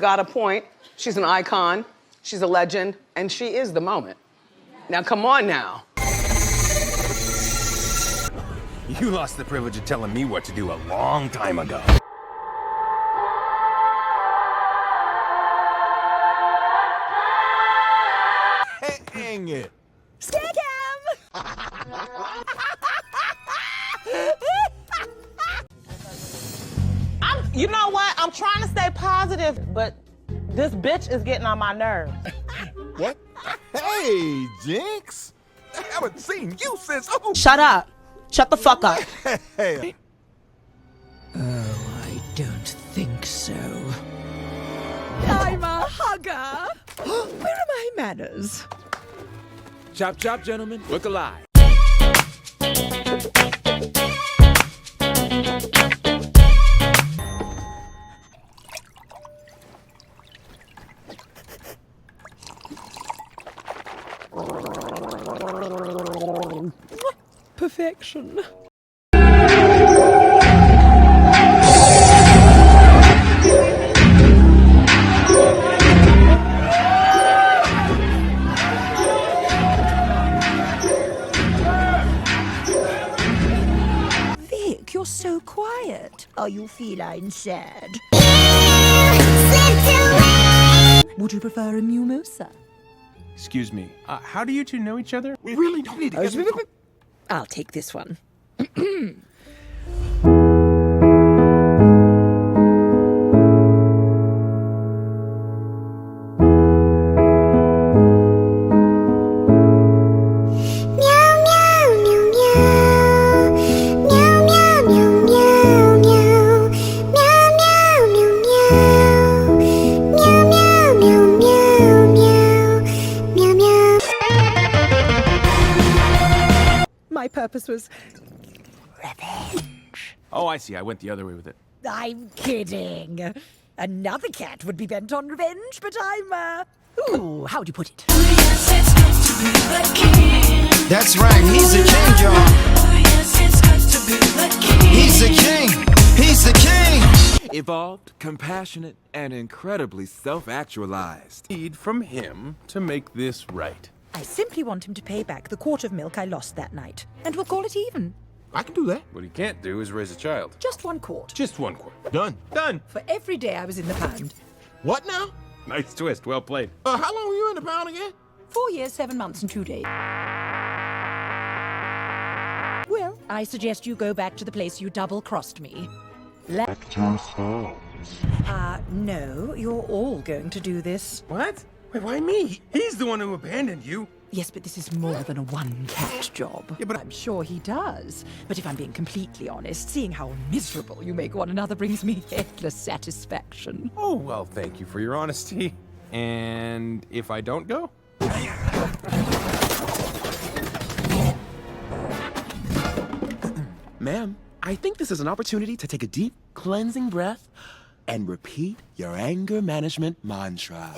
got a point. She's an icon, she's a legend, and she is the moment. Now, come on now. You lost the privilege of telling me what to do a long time ago. Hang it. Scarecam! You know what? I'm trying to stay positive, but this bitch is getting on my nerves. What? Hey, Jinx. I haven't seen you since. Oh. Shut up. Shut the fuck up. Hey. Oh, I don't think so. I'm a hugger. Where are my manners? Chop, chop, gentlemen. Look alive. Perfection. Vic, you're so quiet. Are you feline sad? Would you prefer a mimosa? Excuse me, how do you two know each other? We really don't need to get this. I'll take this one. My purpose was revenge. Oh, I see. I went the other way with it. I'm kidding. Another cat would be bent on revenge, but I'm, ooh, how'd you put it? That's right, he's a king, y'all. He's a king. He's the king. Evolved, compassionate, and incredibly self-actualized. Need from him to make this right. I simply want him to pay back the quart of milk I lost that night, and we'll call it even. I can do that. What he can't do is raise a child. Just 1 quart. Just 1 quart. Done. Done. For every day I was in the pound. What now? Nice twist. Well played. How long were you in the pound again? 4 years, 7 months, and 2 days. Well, I suggest you go back to the place you double-crossed me. No, you're all going to do this. What? Wait, why me? He's the one who abandoned you. Yes, but this is more than a one-cat job. Yeah, but I'm sure he does. But if I'm being completely honest, seeing how miserable you make one another brings me endless satisfaction. Oh, well, thank you for your honesty. And if I don't go? Ma'am, I think this is an opportunity to take a deep, cleansing breath and repeat your anger management mantra.